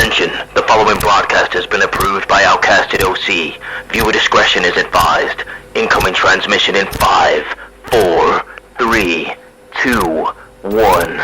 Attention, the following broadcast has been approved by Outcasted OC. Viewer discretion is advised. Incoming transmission in 5, 4, 3, 2, 1.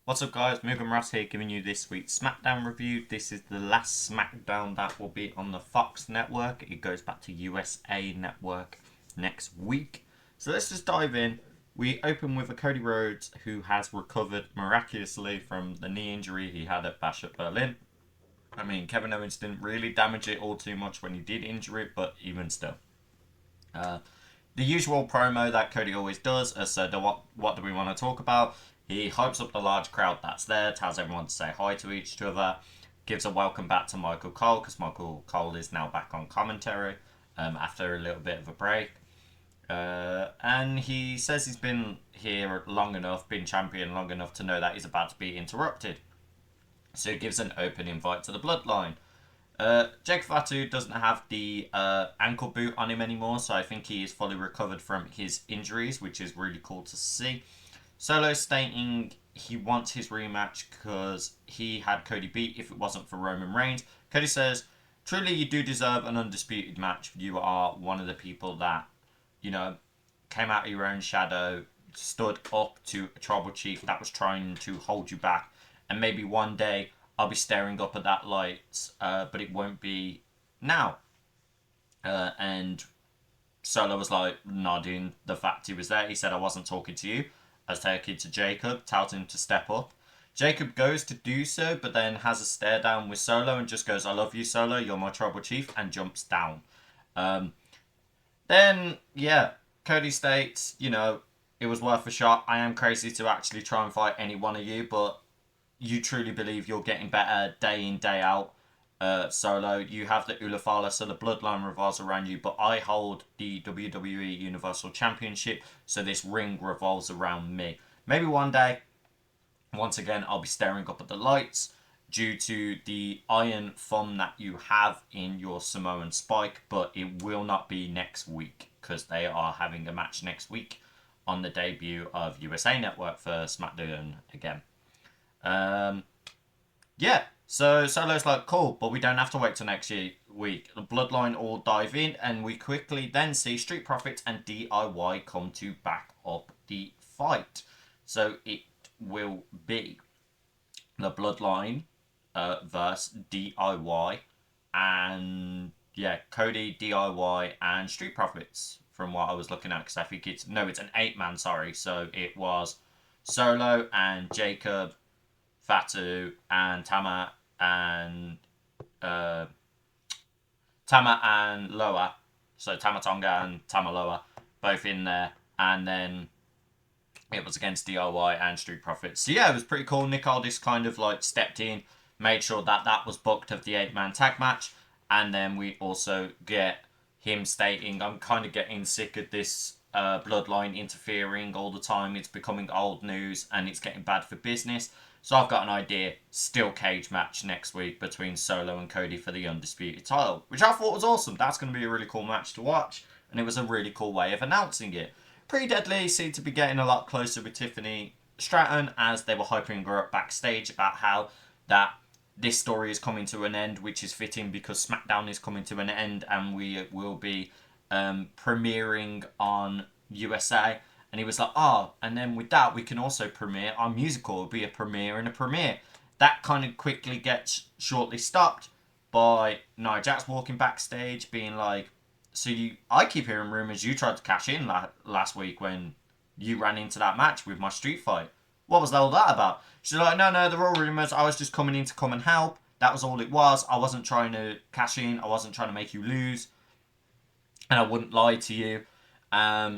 What's up guys, Mugen Ross here giving you this week's Smackdown review. This is the last Smackdown that will be on the Fox network. It goes back to USA network next week. So let's just dive in. We open with a Cody Rhodes who has recovered miraculously from the knee injury he had at Bash at Berlin. I mean, Kevin Owens didn't really damage it all too much when he did injure it, but even still. The usual promo that Cody always does, so what do we want to talk about? He hypes up the large crowd that's there, tells everyone to say hi to each other, gives a welcome back to Michael Cole, because Michael Cole is now back on commentary after a little bit of a break. And he says he's been here long enough, been champion long enough to know that he's about to be interrupted. So he gives an open invite to the Bloodline. Jake Fatu doesn't have the ankle boot on him anymore, so I think he is fully recovered from his injuries, which is really cool to see. Solo stating he wants his rematch because he had Cody beat if it wasn't for Roman Reigns. Cody says, truly you do deserve an undisputed match. You are one of the people that, you know, came out of your own shadow, stood up to a tribal chief that was trying to hold you back. And maybe one day I'll be staring up at that light, but it won't be now. And Solo was like nodding the fact he was there. He said, I wasn't talking to you. I was talking to Jacob, touting him to step up. Jacob goes to do so, but then has a stare down with Solo and just goes, I love you, Solo, you're my tribal chief, and jumps down. Then, yeah, Cody states, you know, it was worth a shot. I am crazy to actually try and fight any one of you, but you truly believe you're getting better day in, day out. Solo, you have the Ulafala, so the bloodline revolves around you, but I hold the WWE Universal Championship, so this ring revolves around me. Maybe one day, once again, I'll be staring up at the lights due to the iron thumb that you have in your Samoan Spike, but it will not be next week because they are having a match next week on the debut of USA Network for SmackDown again. Yeah, so Solo's like, cool, but we don't have to wait till next week. The Bloodline all dive in, and we quickly then see Street Profits and DIY come to back up the fight. So it will be the Bloodline versus DIY, and yeah, Cody, DIY, and Street Profits from what I was looking at, because I think it's an 8-man, sorry. So it was Solo and Jacob, Fatu and Tama and Loa, so Tama Tonga and Tama Loa, both in there, and then it was against DIY and Street Profits. So yeah, it was pretty cool. Nick Aldis kind of like stepped in, made sure that that was booked of the 8-man tag match, and then we also get him stating, I'm kind of getting sick of this bloodline interfering all the time. It's becoming old news and it's getting bad for business. So I've got an idea, steel cage match next week between Solo and Cody for the undisputed title, which I thought was awesome. That's going to be a really cool match to watch, and it was a really cool way of announcing it. Pretty Deadly seemed to be getting a lot closer with Tiffany Stratton as they were hyping her up backstage about how that this story is coming to an end, which is fitting because SmackDown is coming to an end and we will be premiering on USA. And he was like, oh, and then with that, we can also premiere our musical. It'll be a premiere and a premiere. That kind of quickly gets shortly stopped by Nia Jax walking backstage, being like, so I keep hearing rumours you tried to cash in last week when you ran into that match with my street fight. What was all that about? She's like, no, they're all rumours. I was just coming in to come and help. That was all it was. I wasn't trying to cash in. I wasn't trying to make you lose. And I wouldn't lie to you.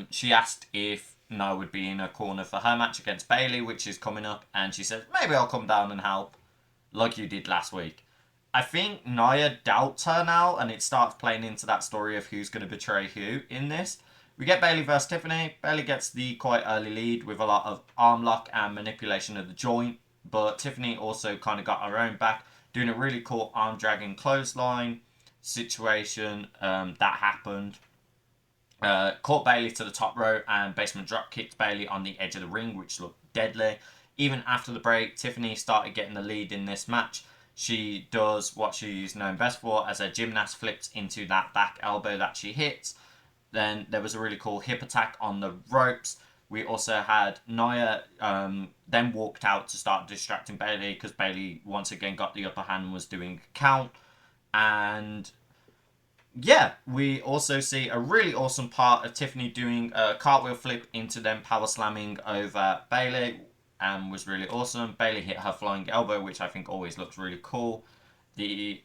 She asked if Nia would be in her corner for her match against Bayley, which is coming up, and she said, maybe I'll come down and help, like you did last week. I think Nia doubts her now, and it starts playing into that story of who's going to betray who in this. We get Bayley versus Tiffany. Bayley gets the quite early lead with a lot of arm lock and manipulation of the joint, but Tiffany also kind of got her own back, doing a really cool arm dragging clothesline situation that happened. Caught Bayley to the top rope and basement drop kicked Bayley on the edge of the ring, which looked deadly. Even after the break, Tiffany started getting the lead in this match. she does what she's known best for, as a gymnast flips into that back elbow that she hits. Then there was a really cool hip attack on the ropes. We also had Nia then walked out to start distracting Bayley, because Bayley once again got the upper hand and was doing a count. And yeah, we also see a really awesome part of Tiffany doing a cartwheel flip into them power slamming over Bayley, and was really awesome. Bayley hit her flying elbow, which I think always looks really cool. The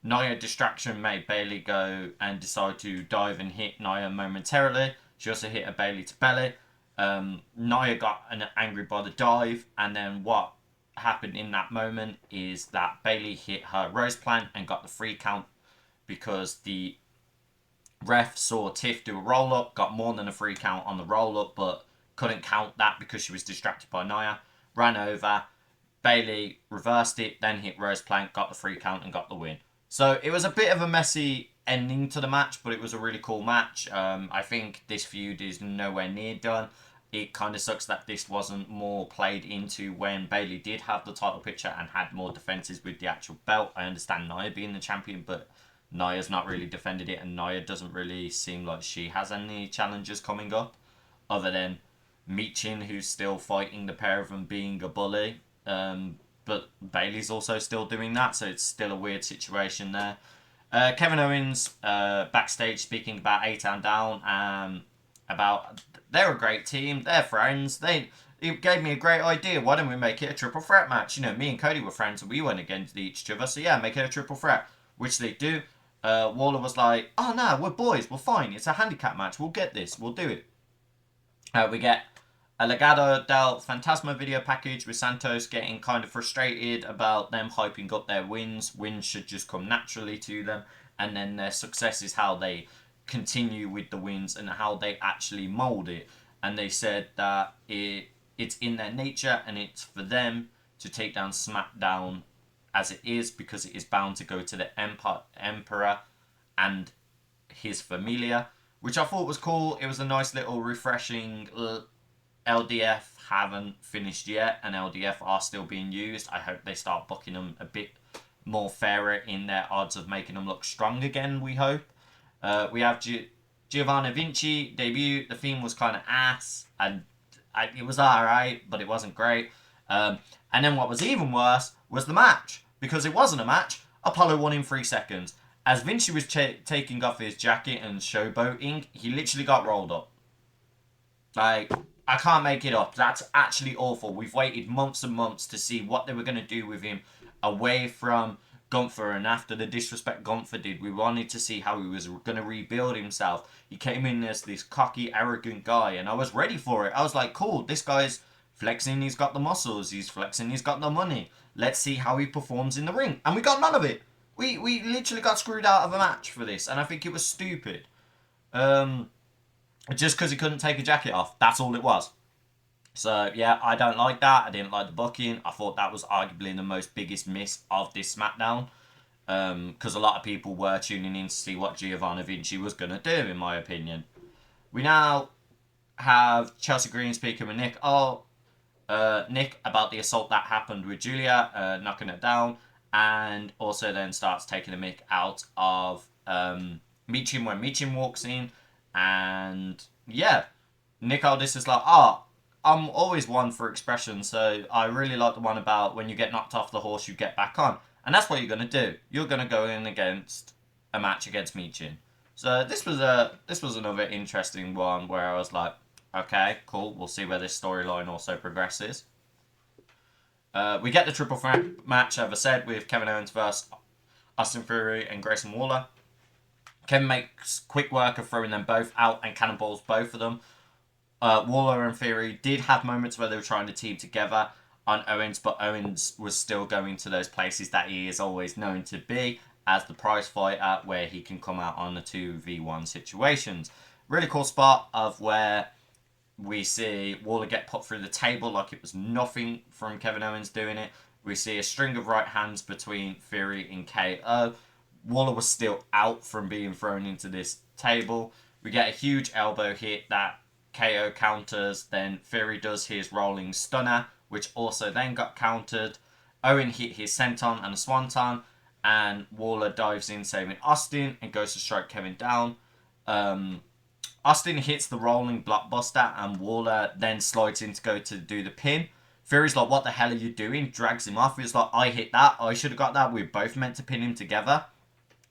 Nia distraction made Bayley go and decide to dive and hit Nia momentarily. She also hit a Bayley to belly. Nia got angry by the dive, and then what happened in that moment is that Bayley hit her rose plant and got the 3 count, because the ref saw Tiff do a roll up, got more than a 3 count on the roll up, but couldn't count that because she was distracted by Nia. Ran over, Bayley reversed it, then hit rose plant, got the 3 count and got the win. So it was a bit of a messy ending to the match, but it was a really cool match. I think this feud is nowhere near done. It kind of sucks that this wasn't more played into when Bayley did have the title picture and had more defenses with the actual belt. I understand Nia being the champion, but Nia's not really defended it, and Nia doesn't really seem like she has any challenges coming up, other than Michin, who's still fighting the pair of them being a bully. But Bayley's also still doing that, so it's still a weird situation there. Kevin Owens backstage speaking about A-Town Down, about they're a great team, they're friends, it gave me a great idea. Why don't we make it a triple threat match? You know, me and Cody were friends and we went against each other, so yeah, make it a triple threat, which they do. Waller was like, oh no, we're boys, we're fine, it's a handicap match, we'll get this, we'll do it. We get a Legado del Fantasma video package with Santos getting kind of frustrated about them hyping up their wins. Wins should just come naturally to them, and then their success is how they continue with the wins and how they actually mould it. And they said that it's in their nature and it's for them to take down Smackdown as it is, because it is bound to go to the Emperor and his familia, which I thought was cool. It was a nice little refreshing. LDF haven't finished yet, and LDF are still being used. I hope they start booking them a bit more fairer in their odds of making them look strong again, we hope. We have Giovanna Vinci debut. The theme was kind of ass, and it was alright, but it wasn't great. And then what was even worse was the match, because it wasn't a match. Apollo won in 3 seconds. As Vinci was taking off his jacket and showboating, he literally got rolled up. Like, I can't make it up. That's actually awful. We've waited months and months to see what they were going to do with him away from Gunther, and after the disrespect Gunther did, we wanted to see how he was going to rebuild himself. He came in as this cocky, arrogant guy, and I was ready for it. I was like, cool, this guy's flexing, he's got the muscles, he's flexing, he's got the money. Let's see how he performs in the ring. And we got none of it. We literally got screwed out of a match for this, and I think it was stupid. Just because he couldn't take a jacket off. That's all it was. So, yeah, I don't like that. I didn't like the booking. I thought that was arguably the most biggest miss of this SmackDown. Because a lot of people were tuning in to see what Giovanna Vinci was going to do, in my opinion. We now have Chelsea Green speaking with Nick. Nick about the assault that happened with Julia, knocking her down. And also then starts taking the mick out of Michin when Michin walks in. And yeah, Nick Aldis is like, I'm always one for expression, so I really like the one about when you get knocked off the horse, you get back on. And that's what you're going to do. You're going to go in against a match against Michin. So this was another interesting one where I was like, okay, cool, we'll see where this storyline also progresses. We get the triple threat match, as I said, with Kevin Owens versus Austin Theory and Grayson Waller. Kevin makes quick work of throwing them both out and cannonballs both of them. Waller and Theory did have moments where they were trying to team together on Owens, but Owens was still going to those places that he is always known to be as the prize fighter, where he can come out on the 2v1 situations. Really cool spot of where we see Waller get put through the table like it was nothing from Kevin Owens doing it. We see a string of right hands between Theory and KO. Waller was still out from being thrown into this table. We get a huge elbow hit that KO counters. Then Theory does his rolling stunner, which also then got countered. Owen hit his senton and a swanton, and Waller dives in, saving Austin, and goes to strike Kevin down. Austin hits the rolling blockbuster, and Waller then slides in to go to do the pin. Fury's like, what the hell are you doing? Drags him off. He's like, I hit that. I should have got that. We both meant to pin him together.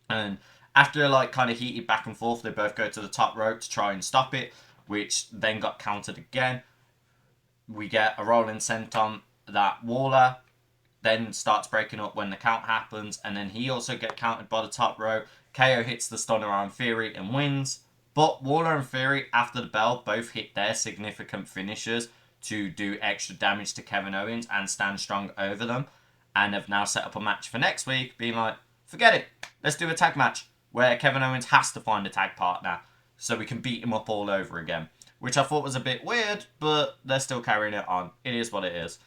And after like kind of heated back and forth, they both go to the top rope to try and stop it, which then got countered again. We get a rolling senton that Waller then starts breaking up when the count happens, and then he also gets counted by the top rope. KO hits the stunner on Fury and wins. But Waller and Fury, after the bell, both hit their significant finishers to do extra damage to Kevin Owens and stand strong over them, and have now set up a match for next week, being like, forget it, let's do a tag match where Kevin Owens has to find a tag partner so we can beat him up all over again. Which I thought was a bit weird, but they're still carrying it on. It is what it is.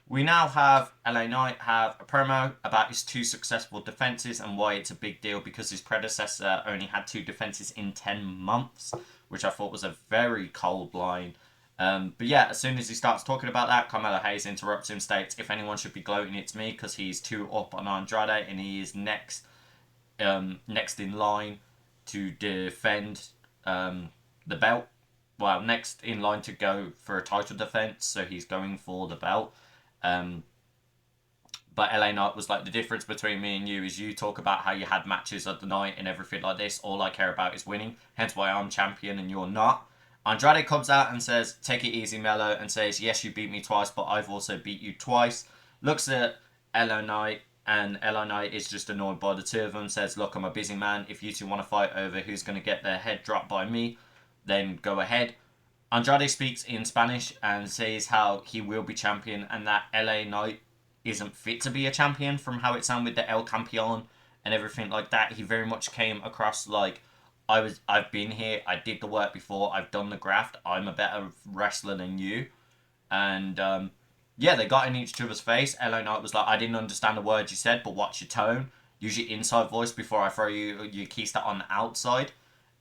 We now have LA Knight have a promo about his 2 successful defenses and why it's a big deal because his predecessor only had 2 defenses in 10 months, which I thought was a very cold line. But yeah, as soon as he starts talking about that, Carmelo Hayes interrupts him, states, if anyone should be gloating, it's me because he's 2 up on Andrade and he is next in line to defend the belt. Well, next in line to go for a title defense, so he's going for the belt. But LA Knight was like, the difference between me and you is you talk about how you had matches of the night and everything like this. All I care about is winning. Hence why I'm champion and you're not. Andrade comes out and says, take it easy, Melo, and says, yes, you beat me twice, but I've also beat you twice. Looks at LA Knight, and LA Knight is just annoyed by the 2 of them. Says, look, I'm a busy man. If you 2 want to fight over who's going to get their head dropped by me, then go ahead. Andrade speaks in Spanish and says how he will be champion and that LA Knight isn't fit to be a champion from how it sounded with the El Campeon and everything like that. He very much came across like, I've been here, I did the work before, I've done the graft, I'm a better wrestler than you. And yeah, they got in each other's face. LA Knight was like, I didn't understand the words you said, but watch your tone. Use your inside voice before I throw you your keister on the outside.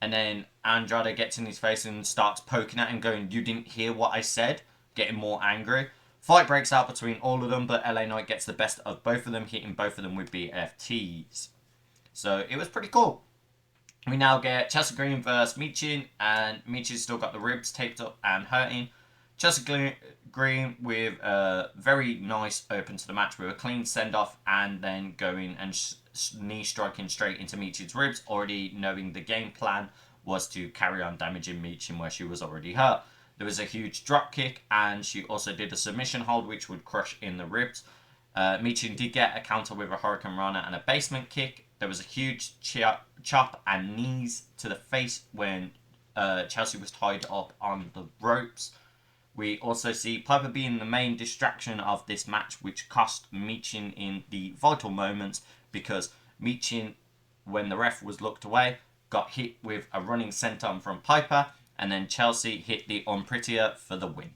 And then Andrade gets in his face and starts poking at him, going, you didn't hear what I said? Getting more angry. Fight breaks out between all of them, but LA Knight gets the best of both of them, hitting both of them with BFTs. So it was pretty cool. We now get Chelsea Green versus Michin, and Michin's still got the ribs taped up and hurting. Chelsea Green with a very nice open to the match with a clean send-off and then going and knee striking straight into Michin's ribs, already knowing the game plan was to carry on damaging Michin where she was already hurt. There was a huge drop kick and she also did a submission hold which would crush in the ribs. Michin did get a counter with a Hurricane Rana and a basement kick. There was a huge chop and knees to the face when Chelsea was tied up on the ropes. We also see Piper being the main distraction of this match, which cost Michin in the vital moments because Michin, when the ref was looked away, got hit with a running senton from Piper, and then Chelsea hit the Unprettier for the win.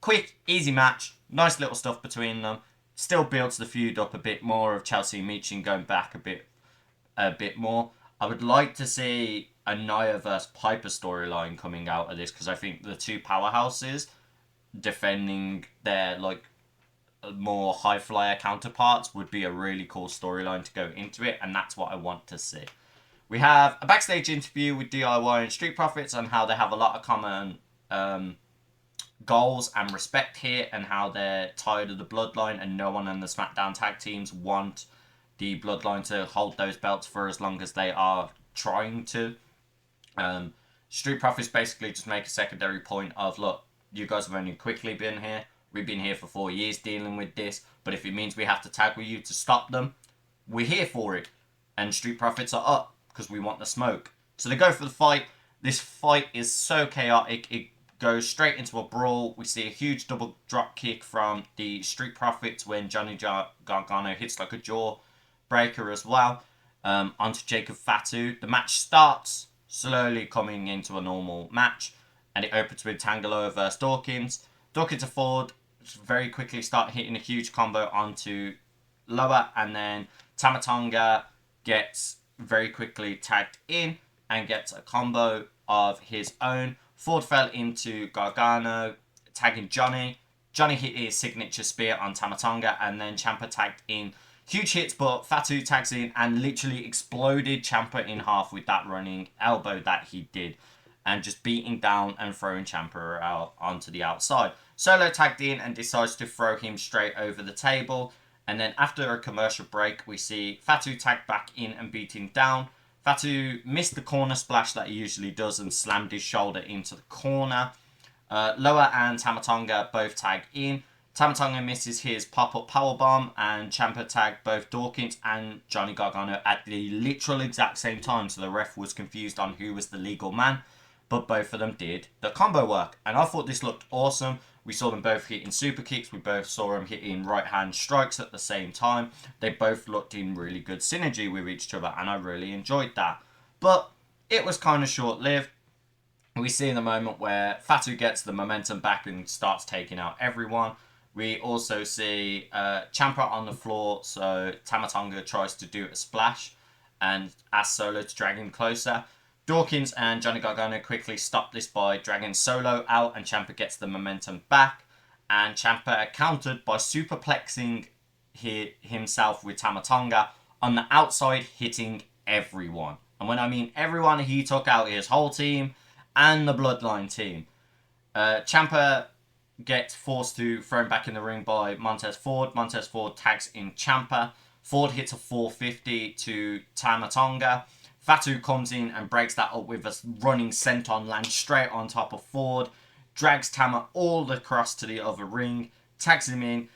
Quick, easy match, nice little stuff between them. Still builds the feud up a bit more of Chelsea and Michin going back a bit more. I would like to see a Nia versus Piper storyline coming out of this because I think the 2 powerhouses defending their like more high flyer counterparts would be a really cool storyline to go into it, and that's what I want to see. We have a backstage interview with DIY and Street Profits on how they have a lot of common goals and respect here, and how they're tired of the Bloodline and no one in the Smackdown tag teams want the Bloodline to hold those belts for as long as they are trying to. Street Profits basically just make a secondary point of, look, you guys have only quickly been here. We've been here for 4 years dealing with this. But if it means we have to tag with you to stop them, we're here for it. And Street Profits are up because we want the smoke. So they go for the fight. This fight is so chaotic. It goes straight into a brawl. We see a huge double drop kick from the Street Profits when Johnny Gargano hits like a jaw breaker as well. Onto Jacob Fatu. The match starts slowly coming into a normal match. And it opens with Tangaloa versus Dawkins. Dawkins and Ford very quickly start hitting a huge combo onto Loa. And then Tama Tonga gets very quickly tagged in and gets a combo of his own. Ford fell into Gargano, tagging Johnny. Johnny hit his signature spear on Tama Tonga, and then Ciampa tagged in. Huge hits, but Fatu tags in and literally exploded Ciampa in half with that running elbow that he did, and just beating down and throwing Ciampa out onto the outside. Solo tagged in and decides to throw him straight over the table. And then after a commercial break, we see Fatu tag back in and beat him down. Fatu missed the corner splash that he usually does and slammed his shoulder into the corner. Loa and Tama Tonga both tag in. Tama Tonga misses his pop-up powerbomb, and Ciampa tagged both Dawkins and Johnny Gargano at the literal exact same time, so the ref was confused on who was the legal man, but both of them did the combo work, and I thought this looked awesome. We saw them both hitting super kicks, we both saw them hitting right-hand strikes at the same time. They both looked in really good synergy with each other, and I really enjoyed that. But it was kind of short-lived. We see in the moment where Fatu gets the momentum back and starts taking out everyone. We also see Ciampa on the floor, so Tama Tonga tries to do a splash and asks Solo to drag him closer. Dawkins and Johnny Gargano quickly stop this by dragging Solo out, and Ciampa gets the momentum back. And Ciampa countered by superplexing himself with Tama Tonga on the outside, hitting everyone. And when I mean everyone, he took out his whole team and the Bloodline team. Ciampa gets forced to thrown back in the ring by Montez Ford. Montez Ford tags in Ciampa. Ford hits a 450 to Tama Tonga. Fatu comes in and breaks that up with a running senton, lands straight on top of Ford, drags Tama all across to the other ring, tags him in.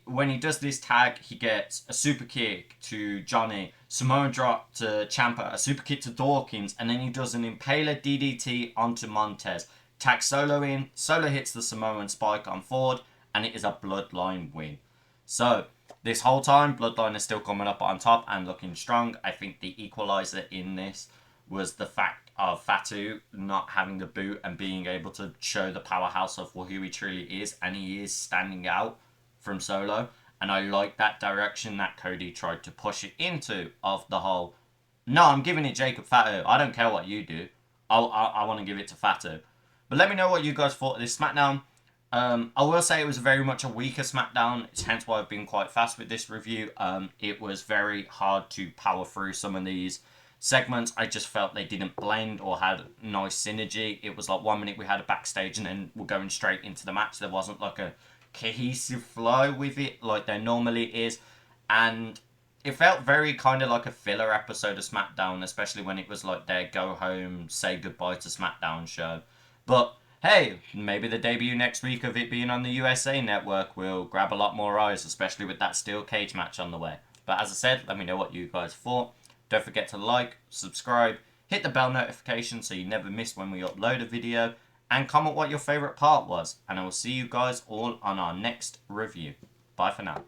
When he does this tag, he gets a super kick to Johnny, Samoan drop to Ciampa, a super kick to Dawkins, and then he does an Impaler DDT onto Montez. Tags Solo in, Solo hits the Samoan spike on Ford, and it is a Bloodline win. So, this whole time, Bloodline is still coming up on top and looking strong. I think the equaliser in this was the fact of Fatu not having the boot and being able to show the powerhouse of who he truly is, and he is standing out from Solo. And I like that direction that Cody tried to push it into, of the whole, no, I'm giving it Jacob Fatu. I don't care what you do. I want to give it to Fatu. But let me know what you guys thought of this SmackDown. I will say it was very much a weaker SmackDown. It's hence why I've been quite fast with this review. It was very hard to power through some of these segments. I just felt they didn't blend or had nice synergy. It was like 1 minute we had a backstage and then we're going straight into the match. There wasn't like a cohesive flow with it like there normally is. And it felt very kind of like a filler episode of SmackDown, especially when it was like their go home, say goodbye to SmackDown show. But hey, maybe the debut next week of it being on the USA Network will grab a lot more eyes, especially with that steel cage match on the way. But as I said, let me know what you guys thought. Don't forget to like, subscribe, hit the bell notification so you never miss when we upload a video, and comment what your favourite part was. And I will see you guys all on our next review. Bye for now.